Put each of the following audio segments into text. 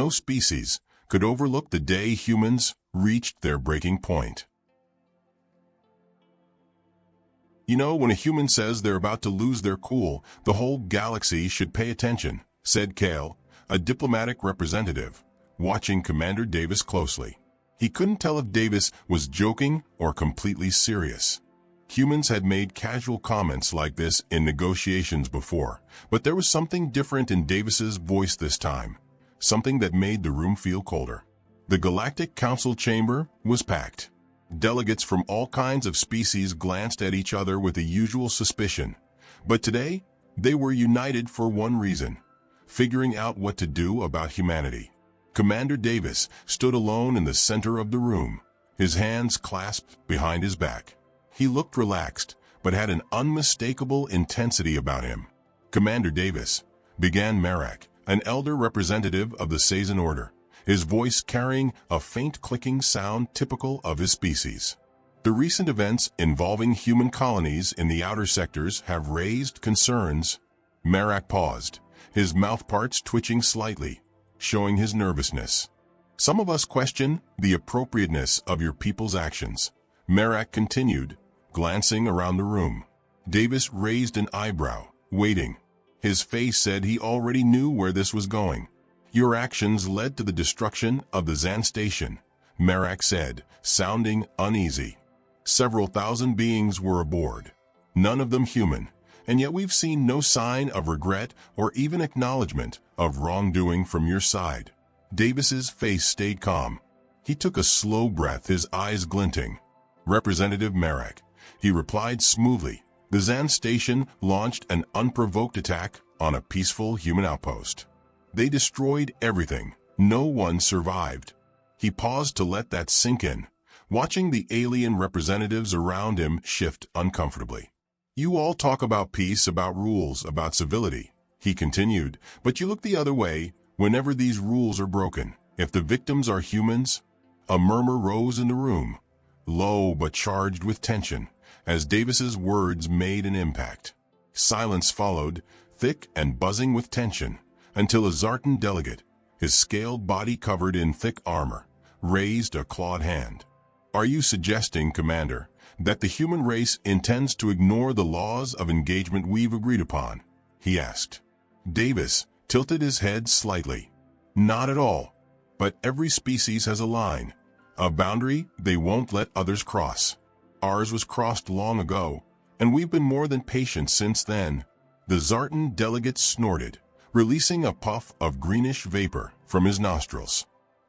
no species could overlook the day humans reached their breaking point. You know, when a human says they're about to lose their cool, the whole galaxy should pay attention, said Kale, a diplomatic representative, watching Commander Davis closely. He couldn't tell if Davis was joking or completely serious. Humans had made casual comments like this in negotiations before, but there was something different in Davis's voice this time, something that made the room feel colder. The Galactic Council chamber was packed. Delegates from all kinds of species glanced at each other with the usual suspicion, but today they were united for one reason: figuring out what to do about humanity. Commander Davis stood alone in the center of the room, his hands clasped behind his back. He looked relaxed, but had an unmistakable intensity about him. "Commander Davis," began Merak, an elder representative of the Sazan Order, his voice carrying a faint clicking sound typical of his species. "The recent events involving human colonies in the outer sectors have raised concerns." Merak paused, his mouthparts twitching slightly, showing his nervousness. "Some of us question the appropriateness of your people's actions," Merak continued, glancing around the room. Davis raised an eyebrow, waiting. His face said he already knew where this was going. "Your actions led to the destruction of the Zan station," Merak said, sounding uneasy. "Several thousand beings were aboard, none of them human, and yet we've seen no sign of regret or even acknowledgement of wrongdoing from your side." Davis's face stayed calm. He took a slow breath, his eyes glinting. "Representative Merak," he replied smoothly, "the Zan station launched an unprovoked attack on a peaceful human outpost. They destroyed everything. No one survived." He paused to let that sink in, watching the alien representatives around him shift uncomfortably. "You all talk about peace, about rules, about civility," he continued, "but you look the other way whenever these rules are broken. If the victims are humans." A murmur rose in the room, low but charged with tension, as Davis's words made an impact. Silence followed, thick and buzzing with tension, until a Zartan delegate, his scaled body covered in thick armor, raised a clawed hand. "Are you suggesting, Commander, that the human race intends to ignore the laws of engagement we've agreed upon?" he asked. Davis tilted his head slightly. "Not at all. But every species has a line, a boundary they won't let others cross. Ours was crossed long ago, and we've been more than patient since then." The Zartan delegate snorted, releasing a puff of greenish vapor from his nostrils.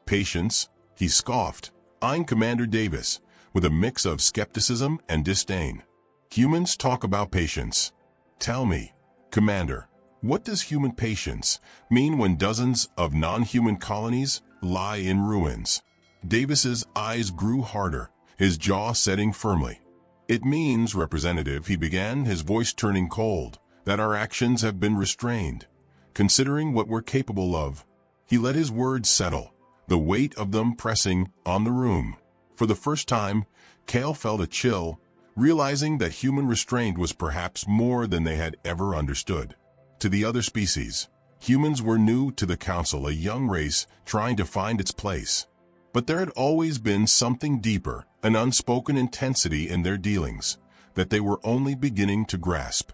"Patience?" he scoffed, eyeing Commander Davis with a mix of skepticism and disdain. "Humans talk about patience. Tell me, Commander, what does human patience mean when dozens of non-human colonies lie in ruins?" Davis's eyes grew harder, his jaw setting firmly. "It means, Representative," he began, his voice turning cold, "that our actions have been restrained, considering what we're capable of." He let his words settle, the weight of them pressing on the room. For the first time, Kale felt a chill, realizing that human restraint was perhaps more than they had ever understood. To the other species, humans were new to the Council, a young race trying to find its place. But there had always been something deeper, an unspoken intensity in their dealings, that they were only beginning to grasp.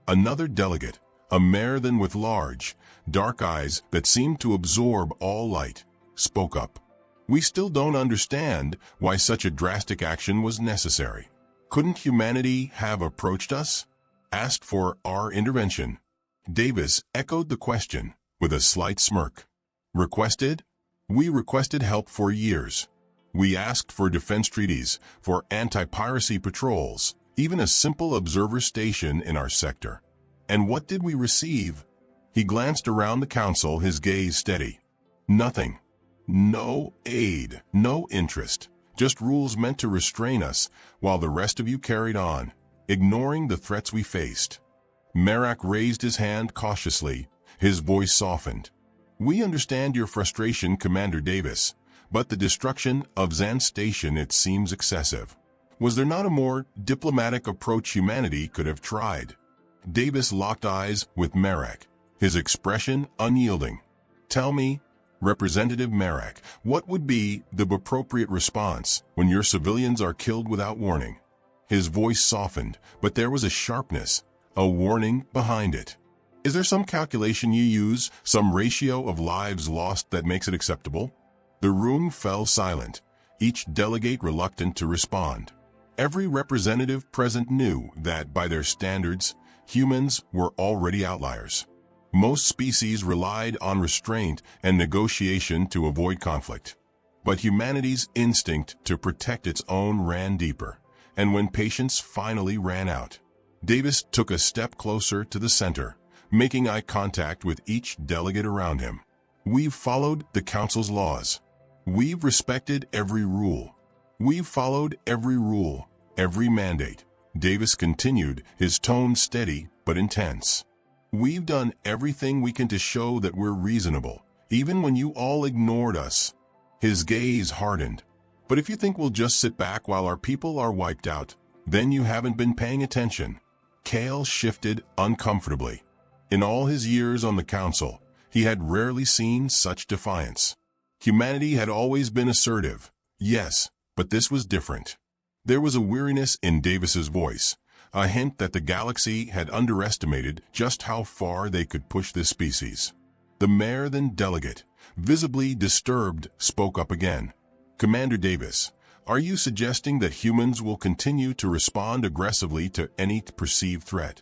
Another delegate, a Merthan with large, dark eyes that seemed to absorb all light, spoke up. "We still don't understand why such a drastic action was necessary. Couldn't humanity have approached us, asked for our intervention?" Davis echoed the question with a slight smirk. "Requested? We requested help for years. We asked for defense treaties, for anti-piracy patrols, even a simple observer station in our sector. And what did we receive?" He glanced around the council, his gaze steady. "Nothing. No aid, no interest, just rules meant to restrain us while the rest of you carried on, ignoring the threats we faced." Merak raised his hand cautiously, his voice softened. "We understand your frustration, Commander Davis, but the destruction of Zan Station, it seems excessive. Was there not a more diplomatic approach humanity could have tried?" Davis locked eyes with Merak, his expression unyielding. "Tell me, Representative Merrick, what would be the appropriate response when your civilians are killed without warning? His voice softened, but there was a sharpness, a warning behind it. Is there some calculation you use, some ratio of lives lost that makes it acceptable? The room fell silent, each delegate reluctant to respond. Every representative present knew that, by their standards, humans were already outliers. Most species relied on restraint and negotiation to avoid conflict. But humanity's instinct to protect its own ran deeper, and when patience finally ran out, Davis took a step closer to the center, making eye contact with each delegate around him. We've followed the Council's laws. We've respected every rule. We've followed every rule, every mandate. Davis continued, his tone steady but intense. We've done everything we can to show that we're reasonable, even when you all ignored us. His gaze hardened. But if you think we'll just sit back while our people are wiped out, then you haven't been paying attention. Cale shifted uncomfortably. In all his years on the Council, he had rarely seen such defiance. Humanity had always been assertive, yes, but this was different. There was a weariness in Davis's voice, a hint that the galaxy had underestimated just how far they could push this species. The mayor then delegate, visibly disturbed, spoke up again. Commander Davis, are you suggesting that humans will continue to respond aggressively to any perceived threat?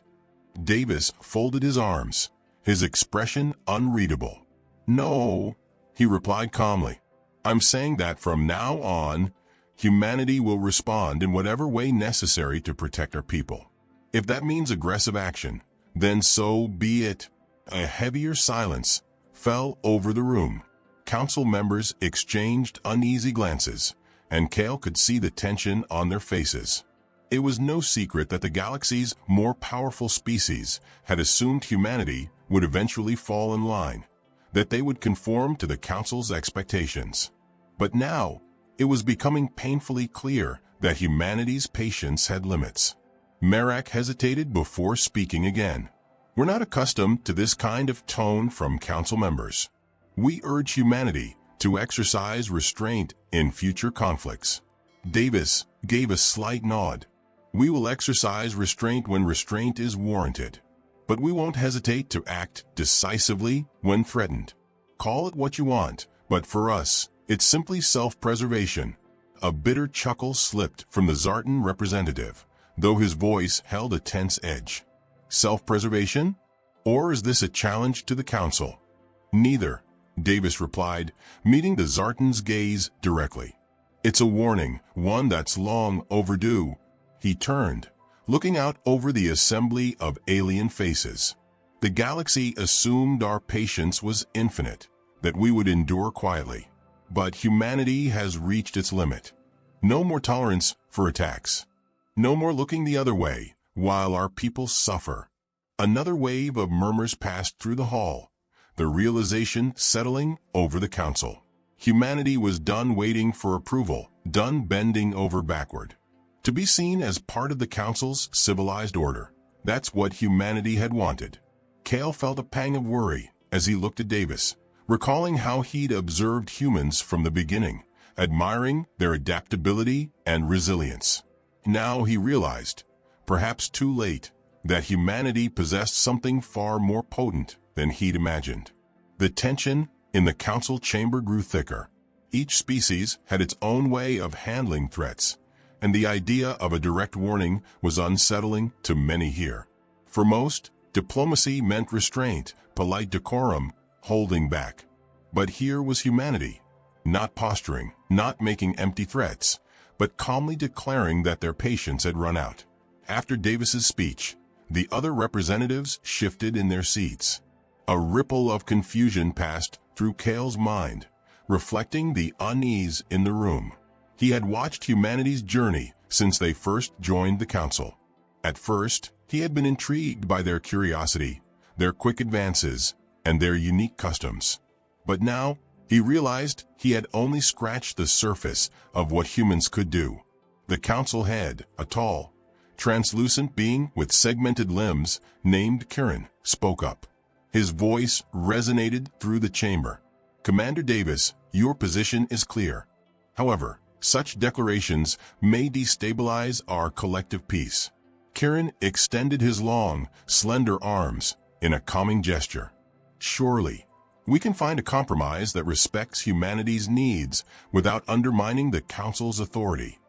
Davis folded his arms, his expression unreadable. No, he replied calmly. I'm saying that from now on, humanity will respond in whatever way necessary to protect our people. If that means aggressive action, then so be it. A heavier silence fell over the room. Council members exchanged uneasy glances, and Cale could see the tension on their faces. It was no secret that the galaxy's more powerful species had assumed humanity would eventually fall in line, that they would conform to the Council's expectations. But now, it was becoming painfully clear that humanity's patience had limits. Merak hesitated before speaking again. We're not accustomed to this kind of tone from Council members. We urge humanity to exercise restraint in future conflicts. Davis gave a slight nod. We will exercise restraint when restraint is warranted, but we won't hesitate to act decisively when threatened. Call it what you want, but for us, it's simply self-preservation. A bitter chuckle slipped from the Zartan representative, though his voice held a tense edge. Self-preservation? Or is this a challenge to the Council? Neither, Davis replied, meeting the Zartan's gaze directly. It's a warning, one that's long overdue. He turned, looking out over the assembly of alien faces. The galaxy assumed our patience was infinite, that we would endure quietly. But humanity has reached its limit. No more tolerance for attacks. No more looking the other way while our people suffer. Another wave of murmurs passed through the hall, the realization settling over the Council. Humanity was done waiting for approval, done bending over backward. To be seen as part of the Council's civilized order, that's what humanity had wanted. Cale felt a pang of worry as he looked at Davis, recalling how he'd observed humans from the beginning, admiring their adaptability and resilience. Now he realized, perhaps too late, that humanity possessed something far more potent than he'd imagined. The tension in the Council chamber grew thicker. Each species had its own way of handling threats, and the idea of a direct warning was unsettling to many here. For most, diplomacy meant restraint, polite decorum, holding back. But here was humanity, not posturing, not making empty threats, but calmly declaring that their patience had run out. After Davis's speech, the other representatives shifted in their seats. A ripple of confusion passed through Cale's mind, reflecting the unease in the room. He had watched humanity's journey since they first joined the Council. At first, he had been intrigued by their curiosity, their quick advances, and their unique customs. But now, he realized he had only scratched the surface of what humans could do. The Council head, a tall, translucent being with segmented limbs, named Kirin, spoke up. His voice resonated through the chamber. Commander Davis, your position is clear. However, such declarations may destabilize our collective peace. Kieran extended his long, slender arms in a calming gesture. Surely, we can find a compromise that respects humanity's needs without undermining the Council's authority.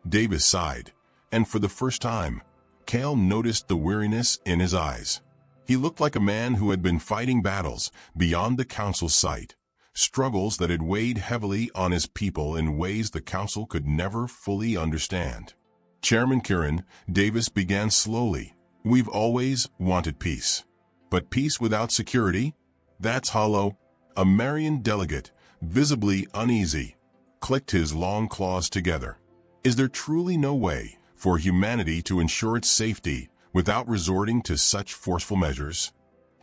Davis sighed, and for the first time, Cale noticed the weariness in his eyes. He looked like a man who had been fighting battles beyond the Council's sight, struggles that had weighed heavily on his people in ways the Council could never fully understand. Chairman Kieran, Davis began slowly. We've always wanted peace. But peace without security? That's hollow. A Marian delegate, visibly uneasy, clicked his long claws together. Is there truly no way for humanity to ensure its safety without resorting to such forceful measures?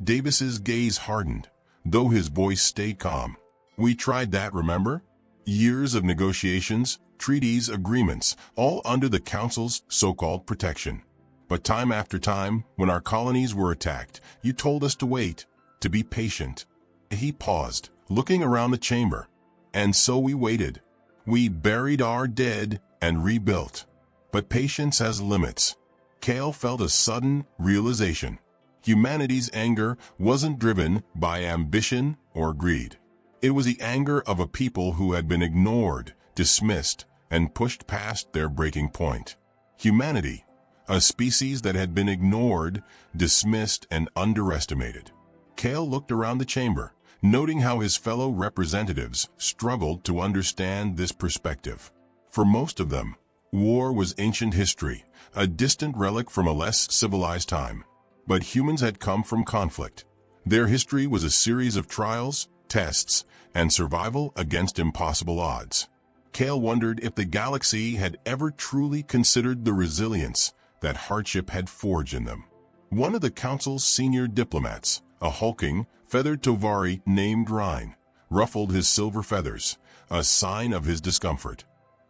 Davis's gaze hardened, though his voice stayed calm. We tried that, remember? Years of negotiations, treaties, agreements, all under the Council's so-called protection. But time after time, when our colonies were attacked, you told us to wait, to be patient. He paused, looking around the chamber. And so we waited. We buried our dead and rebuilt. But patience has limits. Cale felt a sudden realization. Humanity's anger wasn't driven by ambition or greed. It was the anger of a people who had been ignored, dismissed, and pushed past their breaking point. Humanity, a species that had been ignored, dismissed, and underestimated. Cale looked around the chamber, noting how his fellow representatives struggled to understand this perspective. For most of them, war was ancient history, a distant relic from a less civilized time. But humans had come from conflict. Their history was a series of trials, tests, and survival against impossible odds. Cale wondered if the galaxy had ever truly considered the resilience that hardship had forged in them. One of the Council's senior diplomats, a hulking, feathered Tovari named Rhine, ruffled his silver feathers, a sign of his discomfort.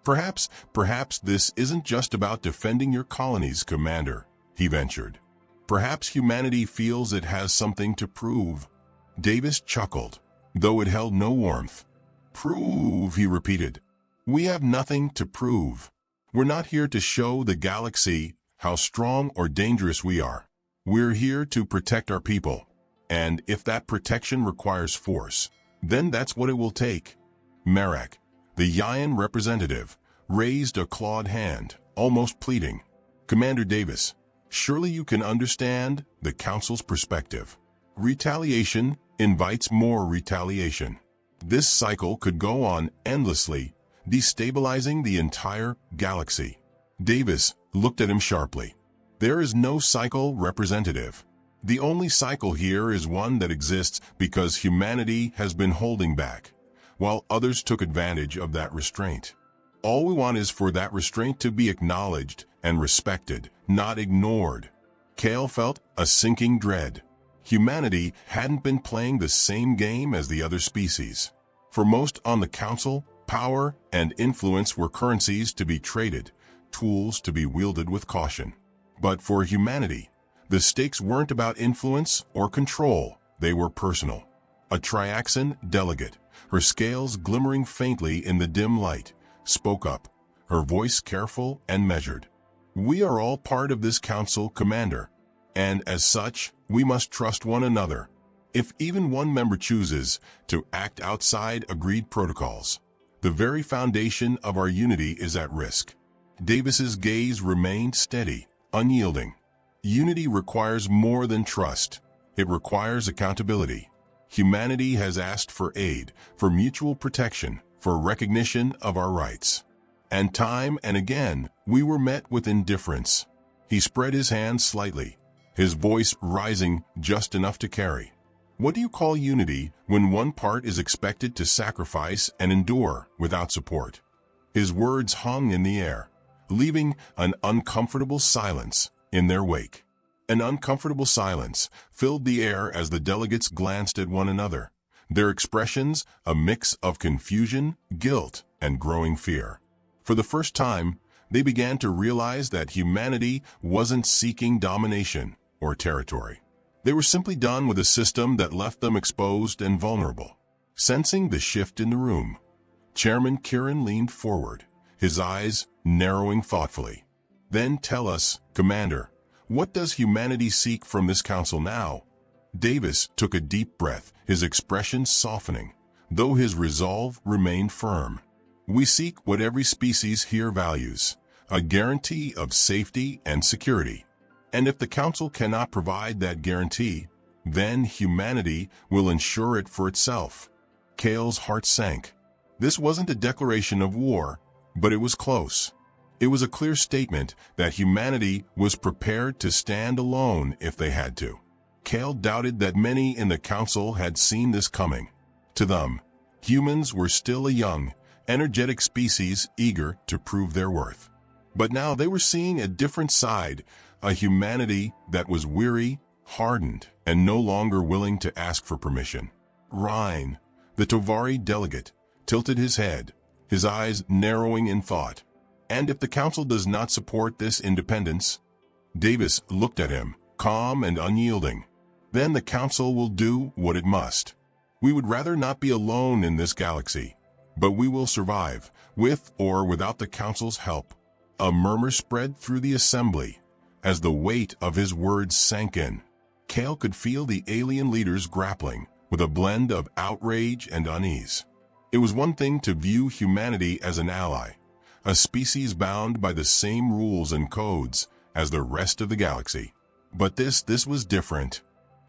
Perhaps this isn't just about defending your colonies, Commander, he ventured. Perhaps humanity feels it has something to prove. Davis chuckled, though it held no warmth. Prove, he repeated. We have nothing to prove. We're not here to show the galaxy how strong or dangerous we are. We're here to protect our people. And if that protection requires force, then that's what it will take. Merak, the Yayan representative, raised a clawed hand, almost pleading. Commander Davis, surely you can understand the Council's perspective. Retaliation invites more retaliation. This cycle could go on endlessly, destabilizing the entire galaxy. Davis looked at him sharply. There is no cycle, representative. The only cycle here is one that exists because humanity has been holding back, while others took advantage of that restraint. All we want is for that restraint to be acknowledged and respected, not ignored. Cale felt a sinking dread. Humanity hadn't been playing the same game as the other species. For most on the Council, power and influence were currencies to be traded, tools to be wielded with caution. But for humanity, the stakes weren't about influence or control, they were personal. A Triaxan delegate, her scales glimmering faintly in the dim light, spoke up, her voice careful and measured. We are all part of this Council, Commander, and as such, we must trust one another. If even one member chooses to act outside agreed protocols, the very foundation of our unity is at risk. Davis's gaze remained steady, unyielding. Unity requires more than trust. It requires accountability. Humanity has asked for aid, for mutual protection, for recognition of our rights. And time and again, we were met with indifference. He spread his hands slightly, his voice rising just enough to carry. What do you call unity when one part is expected to sacrifice and endure without support? His words hung in the air, leaving an uncomfortable silence in their wake. An uncomfortable silence filled the air as the delegates glanced at one another, their expressions a mix of confusion, guilt, and growing fear. For the first time, they began to realize that humanity wasn't seeking domination or territory. They were simply done with a system that left them exposed and vulnerable. Sensing the shift in the room, Chairman Kieran leaned forward, his eyes narrowing thoughtfully. Then tell us, Commander, what does humanity seek from this council now? Davis took a deep breath, his expression softening, though his resolve remained firm. We seek what every species here values, a guarantee of safety and security. And if the council cannot provide that guarantee, then humanity will ensure it for itself. Cale's heart sank. This wasn't a declaration of war, but it was close. It was a clear statement that humanity was prepared to stand alone if they had to. Cale doubted that many in the council had seen this coming. To them, humans were still a young, energetic species eager to prove their worth. But now they were seeing a different side, a humanity that was weary, hardened, and no longer willing to ask for permission. Rhine, the Tovari delegate, tilted his head, his eyes narrowing in thought. And if the council does not support this independence? Davis looked at him, calm and unyielding. Then the council will do what it must. We would rather not be alone in this galaxy, but we will survive, with or without the council's help. A murmur spread through the assembly as the weight of his words sank in. Cale could feel the alien leaders grappling with a blend of outrage and unease. It was one thing to view humanity as an ally, a species bound by the same rules and codes as the rest of the galaxy. But this was different.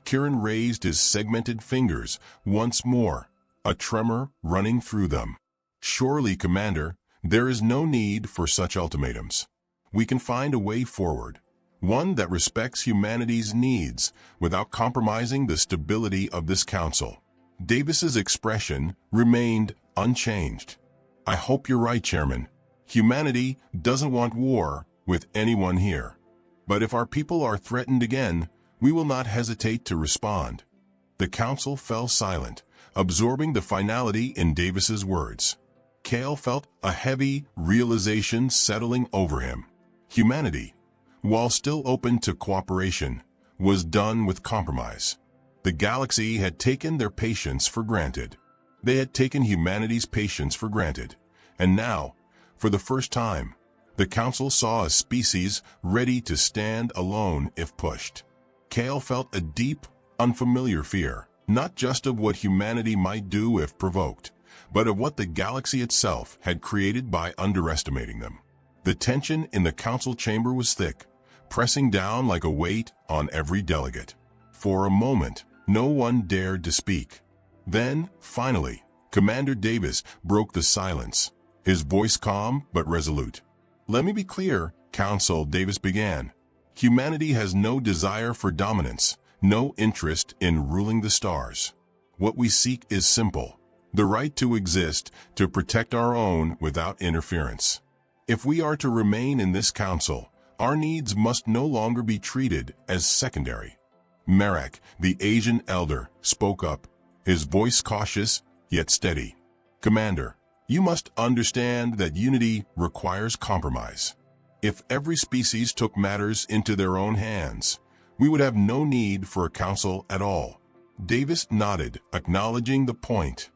Kieran raised his segmented fingers once more, a tremor running through them. Surely, Commander, there is no need for such ultimatums. We can find a way forward, one that respects humanity's needs without compromising the stability of this council. Davis's expression remained unchanged. I hope you're right, Chairman. Humanity doesn't want war with anyone here. But if our people are threatened again, we will not hesitate to respond. The council fell silent, absorbing the finality in Davis's words. Cale felt a heavy realization settling over him. Humanity, while still open to cooperation, was done with compromise. The galaxy had taken their patience for granted. They had taken humanity's patience for granted. And now, for the first time, the council saw a species ready to stand alone if pushed. Cale felt a deep, unfamiliar fear, not just of what humanity might do if provoked, but of what the galaxy itself had created by underestimating them. The tension in the council chamber was thick, pressing down like a weight on every delegate. For a moment, no one dared to speak. Then, finally, Commander Davis broke the silence, his voice calm but resolute. Let me be clear, Council, Davis began. Humanity has no desire for dominance, no interest in ruling the stars. What we seek is simple, the right to exist, to protect our own without interference. If we are to remain in this council, our needs must no longer be treated as secondary. Merak, the Asian elder, spoke up, his voice cautious yet steady. Commander, you must understand that unity requires compromise. If every species took matters into their own hands, we would have no need for a council at all. Davis nodded, acknowledging the point.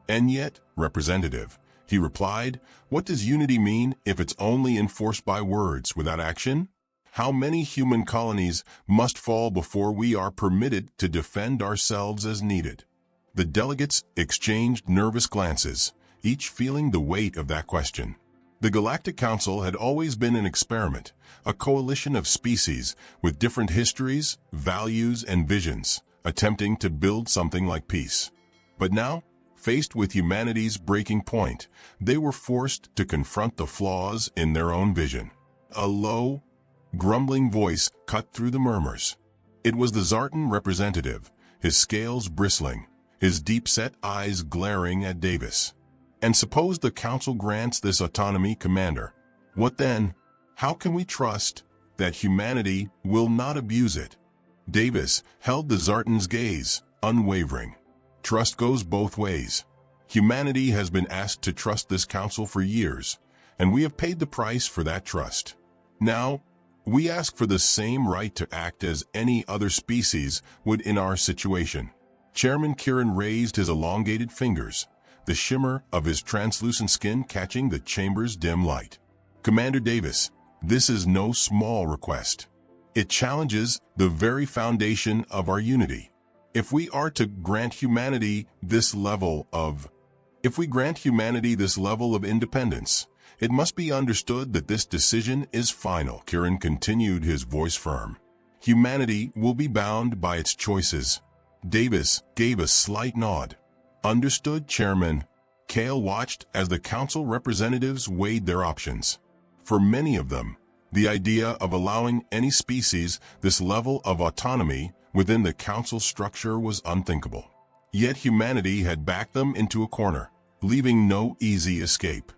And yet, Representative, he replied, what does unity mean if it's only enforced by words without action? How many human colonies must fall before we are permitted to defend ourselves as needed? The delegates exchanged nervous glances, each feeling the weight of that question. The Galactic Council had always been an experiment, a coalition of species with different histories, values, and visions, attempting to build something like peace. But now, faced with humanity's breaking point, they were forced to confront the flaws in their own vision. A low, grumbling voice cut through the murmurs. It was the Zartan representative, his scales bristling, his deep-set eyes glaring at Davis. And suppose the council grants this autonomy, Commander. What then? How can we trust that humanity will not abuse it? Davis held the Zartan's gaze, unwavering. Trust goes both ways. Humanity has been asked to trust this council for years, and we have paid the price for that trust. Now, we ask for the same right to act as any other species would in our situation. Chairman Kieran raised his elongated fingers, the shimmer of his translucent skin catching the chamber's dim light. Commander Davis, this is no small request. It challenges the very foundation of our unity. If we grant humanity this level of independence, it must be understood that this decision is final. Kieran continued, his voice firm. Humanity will be bound by its choices. Davis gave a slight nod. Understood, Chairman. Kale watched as the council representatives weighed their options. For many of them, the idea of allowing any species this level of autonomy within the council structure was unthinkable. Yet humanity had backed them into a corner, leaving no easy escape.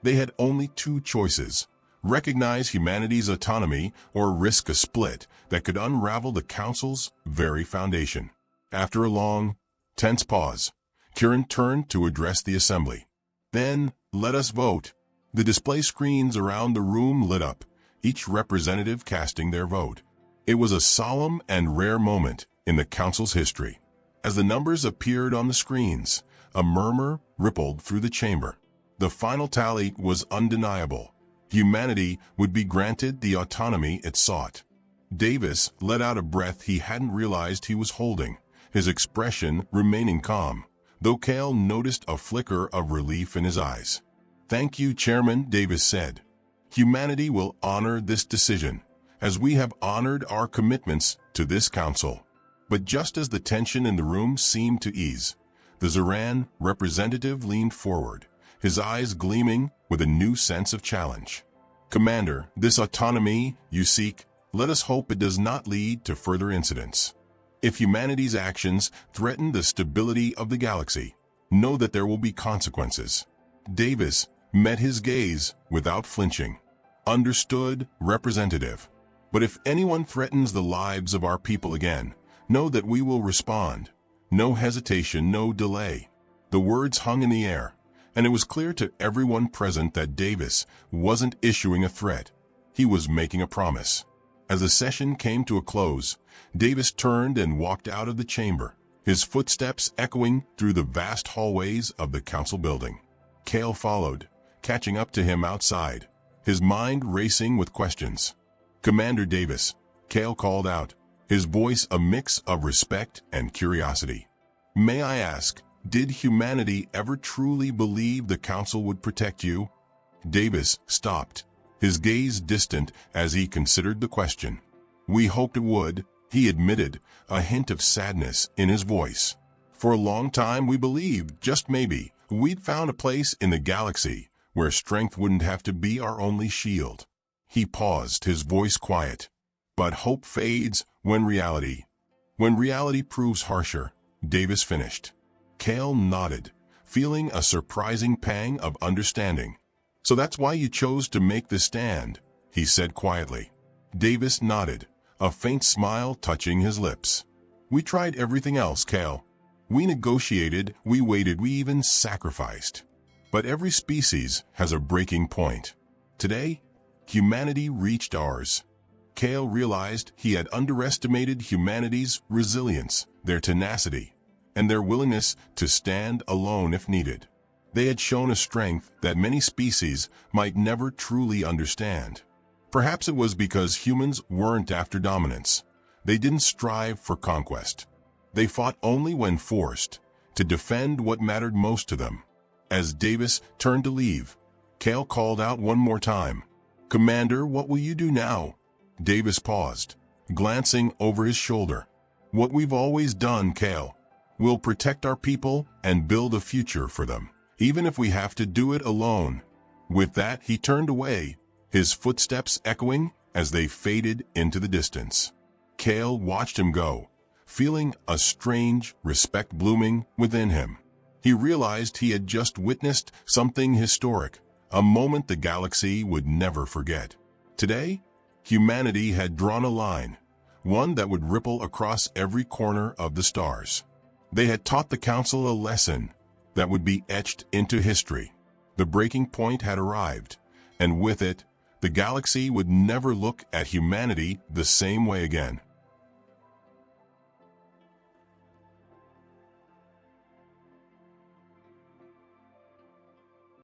They had only two choices: recognize humanity's autonomy or risk a split that could unravel the council's very foundation. After a long, tense pause, Kieran turned to address the assembly. Then, let us vote. The display screens around the room lit up, each representative casting their vote. It was a solemn and rare moment in the council's history. As the numbers appeared on the screens, a murmur rippled through the chamber. The final tally was undeniable. Humanity would be granted the autonomy it sought. Davis let out a breath he hadn't realized he was holding, his expression remaining calm, though Kale noticed a flicker of relief in his eyes. Thank you, Chairman, Davis said. Humanity will honor this decision, as we have honored our commitments to this council. But just as the tension in the room seemed to ease, the Zoran representative leaned forward, his eyes gleaming with a new sense of challenge. Commander, this autonomy you seek, let us hope it does not lead to further incidents. If humanity's actions threaten the stability of the galaxy, know that there will be consequences. Davis met his gaze without flinching. Understood, Representative. But if anyone threatens the lives of our people again, know that we will respond. No hesitation, no delay. The words hung in the air, and it was clear to everyone present that Davis wasn't issuing a threat. He was making a promise. As the session came to a close, Davis turned and walked out of the chamber, his footsteps echoing through the vast hallways of the council building. Kale followed, catching up to him outside, his mind racing with questions. Commander Davis, Kale called out, his voice a mix of respect and curiosity. May I ask, did humanity ever truly believe the council would protect you? Davis stopped, his gaze distant as he considered the question. We hoped it would, he admitted, a hint of sadness in his voice. For a long time we believed, just maybe, we'd found a place in the galaxy where strength wouldn't have to be our only shield. He paused, his voice quiet. But hope fades when reality proves harsher, Davis finished. Kale nodded, feeling a surprising pang of understanding. So that's why you chose to make this stand, he said quietly. Davis nodded, a faint smile touching his lips. We tried everything else, Kale. We negotiated, we waited, we even sacrificed. But every species has a breaking point. Today, humanity reached ours. Kale realized he had underestimated humanity's resilience, their tenacity, and their willingness to stand alone if needed. They had shown a strength that many species might never truly understand. Perhaps it was because humans weren't after dominance. They didn't strive for conquest. They fought only when forced, to defend what mattered most to them. As Davis turned to leave, Kale called out one more time. Commander, what will you do now? Davis paused, glancing over his shoulder. What we've always done, Kale. We'll protect our people and build a future for them, even if we have to do it alone. With that, he turned away, his footsteps echoing as they faded into the distance. Kale watched him go, feeling a strange respect blooming within him. He realized he had just witnessed something historic, a moment the galaxy would never forget. Today, humanity had drawn a line, one that would ripple across every corner of the stars. They had taught the council a lesson that would be etched into history. The breaking point had arrived, and with it, the galaxy would never look at humanity the same way again.